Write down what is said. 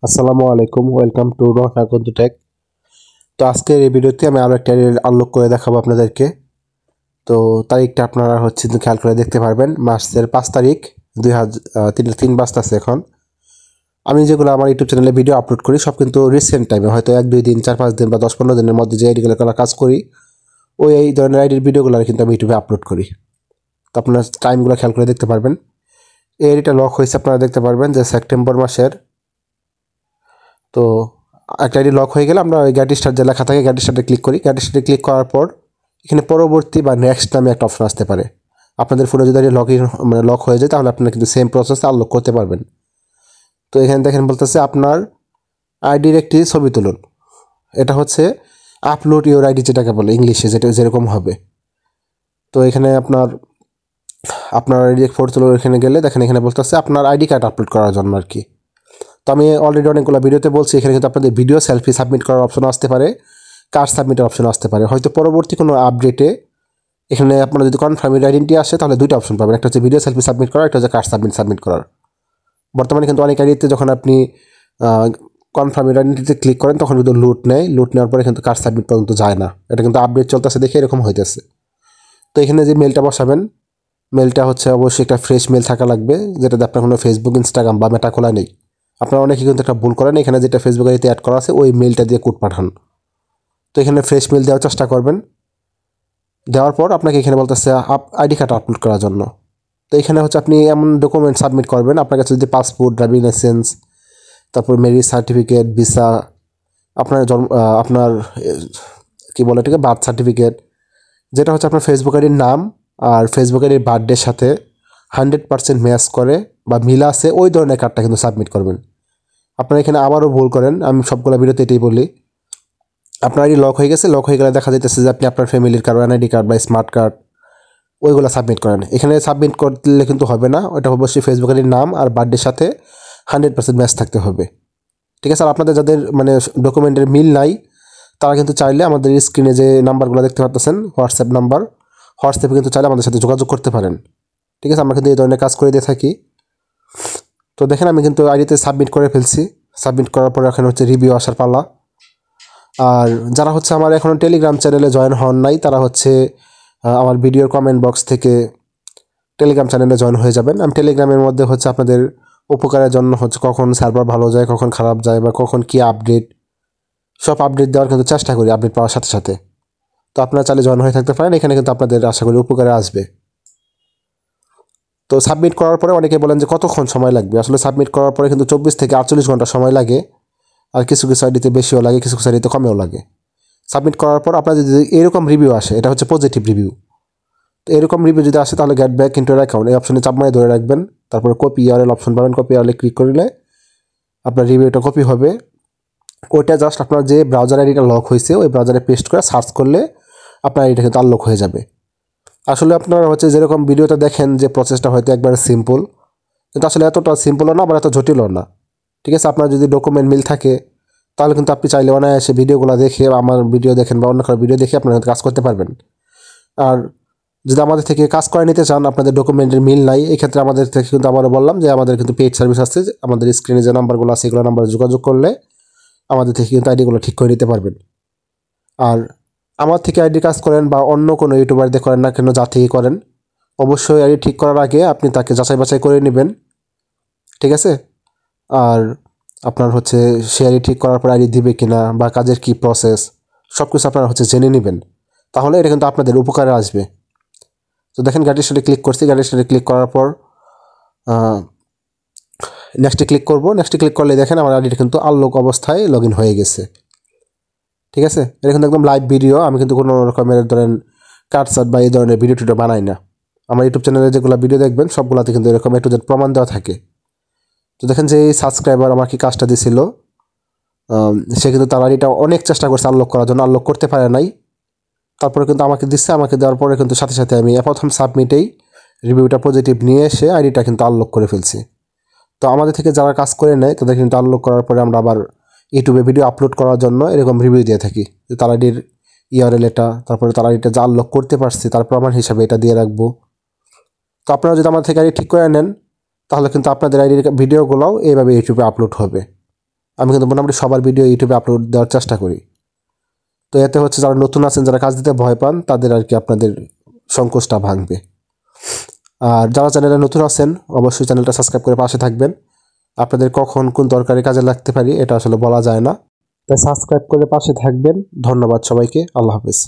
আসসালামু আলাইকুম, welcome to রহনাকুন্তু take. তো আজকের এই ভিডিওতে আমি আরও একটা আনলক করে দেখাবো আপনাদেরকে। তো তারিখটা আপনারা খেয়াল করে দেখতে পারবেন, মাসের 5 তারিখ 2003 বাজতেছে এখন। আমি যেগুলো আমার ইউটিউব চ্যানেলে ভিডিও আপলোড করি সব কিন্তু রিসেন্ট টাইমে, হয়তো 1-2 দিন, 4-5 দিন বা 10-15 দিনের মধ্যে যে আইডিগুলো কাজ করি, এই ধরনের আইডির ভিডিওগুলো কিন্তু আমি ইউটিউবে আপলোড করি। তো আপনার টাইমগুলো খেয়াল করে দেখতে পারবেন। এই আইডিটা লক হয়েছে, আপনারা দেখতে পারবেন যে সেপ্টেম্বর মাসের। তো একটা আইডি লক হয়ে গেলে আমরা ওই গ্যাট স্টার্ট যে লেখা থাকে গ্যাট স্টার্টে ক্লিক করি। গ্যাট স্টার্টে ক্লিক করার পর এখানে পরবর্তী বা নেক্সট নামে একটা অপশন আসতে পারে। আপনাদের ফোনে যদি লক হয়ে যায় তাহলে আপনারা কিন্তু সেম প্রসেসে আনলক করতে পারবেন। তো এখানে দেখেন বলতেছে আপনার আইডির একটি ছবি তুলুন। এটা হচ্ছে আপলোড ইউর আইডি যেটাকে বলে ইংলিশে, যেটা যেরকম হবে। তো এখানে আপনার আইডি ফটো তুলুন, এখানে গেলে দেখেন এখানে বলতেছে আপনার আইডি কার্ড আপলোড করার জন্য আর কি। তো আমি অলরেডি অনেকগুলো ভিডিওতে বলছি, এখানে কিন্তু আপনাদের ভিডিও সেলফি সাবমিট করার অপশন আসতে পারে, কার্ড সাবমিটের অপশন আসতে পারে। হয়তো পরবর্তী কোনো আপডেটে এখানে আপনার যদি কনফার্ম আইডেন্টি আসে তাহলে দুইটা অপশন পাবেন, একটা হচ্ছে ভিডিও সেলফি সাবমিট করার, একটা হচ্ছে কার্ড সাবমিট করার। বর্তমানে কিন্তু অনেক আইডিতে যখন আপনি কনফার্ম আইডেন্টিতে ক্লিক করেন তখন কিন্তু লুট নেওয়ার পরে কিন্তু কার্ড সাবমিট পর্যন্ত যায় না। এটা কিন্তু আপডেট চলতেছে দেখে এরকম হইতেছে। তো এখানে যে মেলটা বসাবেন, মেলটা হচ্ছে অবশ্যই একটা ফ্রেশ মেল থাকা লাগবে, যেটাতে আপনার কোনো ফেসবুক, ইনস্টাগ্রাম বা মেটা খোলা নেই। আপনারা অনেকেই কিন্তু একটা ভুল করেন, এখানে যেটা ফেসবুক আইডিতে অ্যাড করা আছে ওই মেলটা দিয়ে কোড পাঠান। তো এখানে ফ্রেশ মেল দেওয়ার চেষ্টা করবেন। দেওয়ার পর আপনাকে এখানে বলতেছে আইডি কার্ড আপলোড করার জন্য। তো এখানে হচ্ছে আপনি এমন ডকুমেন্ট সাবমিট করবেন, আপনার কাছে যদি পাসপোর্ট, ড্রাইভিং লাইসেন্স, তারপর ম্যারেজ সার্টিফিকেট, ভিসা, আপনার কী বলে এটাকে, বার্থ সার্টিফিকেট, যেটা হচ্ছে আপনার ফেসবুক আইডির নাম আর ফেসবুক আইডির বার্থডের সাথে 100% ম্যাচ করে বা মিল আছে, ওই ধরনের কার্ডটা কিন্তু সাবমিট করবেন। আপনারা এখানে আবারও ভুল করেন, আমি সবগুলো ভিডিওতে এটাই বলি। আপনার আইডি লক হয়ে গেছে, লক হয়ে গেলে দেখা যাইতেছে যে আপনি আপনার ফ্যামিলির কারো এনআইডি কার্ড বা স্মার্ট কার্ড ওইগুলো সাবমিট করেন। এখানে সাবমিট করলে কিন্তু হবে না, ওটা অবশ্যই ফেসবুক আইডির নাম আর বার্থডের সাথে 100% ম্যাচ থাকতে হবে। ঠিক আছে, আর আপনাদের যাদের ডকুমেন্টের মিল নাই তারা কিন্তু চাইলে আমাদের স্ক্রিনে যে নাম্বারগুলো দেখতে পাচ্ছেন হোয়াটসঅ্যাপ নাম্বার, হোয়াটসঅ্যাপে কিন্তু চাইলে আমাদের সাথে যোগাযোগ করতে পারেন। ঠিক আছে, আমরা কিন্তু এই ধরনের কাজ করে দিয়ে থাকি। তো দেখেন আমি কিন্তু আইডিতে সাবমিট করে ফেলছি। সাবমিট করার পরে এখানে হচ্ছে রিভিউ আসার পালা। আর যারা আমার এখনও টেলিগ্রাম চ্যানেলে জয়েন হন নাই তারা আমার ভিডিওর কমেন্ট বক্স থেকে টেলিগ্রাম চ্যানেলে জয়েন হয়ে যাবেন। আমি টেলিগ্রামের মধ্যে আপনাদের উপকারের জন্য কখন সার্ভার ভালো যায়, কখন খারাপ যায়, বা কখন কি আপডেট, সব আপডেট দেওয়ার কিন্তু চেষ্টা করি আপডেট পাওয়ার সাথে সাথে। তো আপনারা চাইলে জয়েন হয়ে থাকতে পারেন, এখানে কিন্তু আপনাদের আশা করি উপকারে আসবে। তো সাবমিট করার পরে অনেকে বলেন যে কতক্ষণ সময় লাগবে, আসলে সাবমিট করার পরে কিন্তু 24 থেকে 48 ঘন্টা সময় লাগে। আর কিছু কিছু আইডিতে বেশিও লাগে, কিছু কিছু আইডিতে কমেও লাগে। সাবমিট করার পর আপনার যদি এরকম রিভিউ আসে, এটা হচ্ছে পজিটিভ রিভিউ। তো এরকম রিভিউ যদি আসে তাহলে গেট ব্যাক ইনটু অ্যাকাউন্ট এই অপশনে চাপ মারে ধরে রাখবেন। তারপরে কপি ইউআরএল অপশন পাবেন, কপি ইউআরএল ক্লিক করলে আপনার রিভিউটা কপি হবে। ওইটা জাস্ট আপনার যে ব্রাউজার আইডিটা লক হয়েছে ওই ব্রাউজারে পেস্ট করে সার্চ করলে আপনার আইডিটা কিন্তু আনলক হয়ে যাবে। আসলে আপনারা যেরকম ভিডিওতে দেখেন যে প্রসেসটা হয়তো একবারে সিম্পল, কিন্তু আসলে এতটা সিম্পলও না, আবার এত জটিলও না। ঠিক আছে, আপনার যদি ডকুমেন্ট মিল থাকে তাহলে কিন্তু আপনি চাইলে অনায়াসে ভিডিওগুলো দেখে, আমার ভিডিও দেখেন বা অন্য কারো ভিডিও দেখে আপনারা কাজ করতে পারবেন। আর যদি আমাদের থেকে কাজ করে নিতে চান, আপনাদের ডকুমেন্টের মিল নাই, এই ক্ষেত্রে আমাদের থেকে কিন্তু আবারও বললাম যে আমাদের কিন্তু পেইড সার্ভিস আছে। আমাদের স্ক্রিনে যে নাম্বারগুলো আছে এগুলো নাম্বারে যোগাযোগ করলে আমাদের থেকে কিন্তু আইডিগুলো ঠিক করে নিতে পারবেন। আর আমার থেকে আইডি কাজ করেন বা অন্য কোনো ইউটিউবার দিয়ে করেন না কেন, যা থেকে করেন, অবশ্যই আইডি ঠিক করার আগে আপনি তাকে যাচাই বাছাই করে নেবেন। ঠিক আছে, আর আপনার সে আইডি ঠিক করার পর আইডি দিবে কিনা বা কাজের কি প্রসেস সব কিছু আপনারা জেনে নেবেন, তাহলে এটা কিন্তু আপনাদের উপকারে আসবে। তো দেখেন গ্যাট স্টার্টে ক্লিক করছি, গ্যাট স্টার্টে ক্লিক করার পর নেক্সটে ক্লিক করব। নেক্সটে ক্লিক করলে দেখেন আমার আইডিটা কিন্তু আনলক অবস্থায় লগ ইন হয়ে গেছে। ঠিক আছে, এটা কিন্তু একদম লাইভ ভিডিও, আমি কিন্তু কোনো রকমের ধরেন কাটসাট বা এই ধরনের ভিডিও টিডিও বানাই না। আমার ইউটিউব চ্যানেলে যেগুলো ভিডিও দেখবেন সবগুলোতে কিন্তু এরকম একটু প্রমাণ দেওয়া থাকে। তো দেখেন যে এই সাবস্ক্রাইবার আমাকে কাজটা দিছিল, সে কিন্তু তার আইডিটা অনেক চেষ্টা করছে আনলক করার জন্য, আনলক করতে পারে নাই। তারপরে কিন্তু আমাকে দিচ্ছে, আমাকে দেওয়ার পরে কিন্তু সাথে সাথে আমি প্রথম সাবমিটেই রিভিউটা পজিটিভ নিয়ে এসে আইডিটা কিন্তু আনলক করে ফেলছি। তো আমাদের থেকে যারা কাজ করে নেয় তাদের কিন্তু আনলক করার পরে আমরা আবার ইউটিউবে ভিডিও আপলোড করার জন্য এরকম রিভিউ দিয়ে থাকি যে তার আইডির ইউআরএল এটা, তারপরে তার আইডিটা যা আনলক করতে পারছি তার প্রমাণ হিসাবে এটা দিয়ে রাখবো। তো আপনারা যদি আমাদের থেকে আইডি ঠিক করে নেন তাহলে কিন্তু আপনাদের আইডির ভিডিওগুলোও এইভাবে ইউটিউবে আপলোড হবে। আমি কিন্তু মোটামুটি সবার ভিডিও ইউটিউবে আপলোড দেওয়ার চেষ্টা করি। তো এতে হচ্ছে যারা নতুন আছেন, যারা কাজ দিতে ভয় পান, তাদের আর কি আপনাদের সংকোচটা ভাঙবে। আর যারা চ্যানেলে নতুন আছেন অবশ্যই চ্যানেলটা সাবস্ক্রাইব করে পাশে থাকবেন। আপনাদের কখন কোন দরকারি কাজে লাগতে পারি এটা আসলে বলা যায় না, তাই সাবস্ক্রাইব করে পাশে থাকবেন। ধন্যবাদ সবাইকে। আল্লাহ হাফেজ।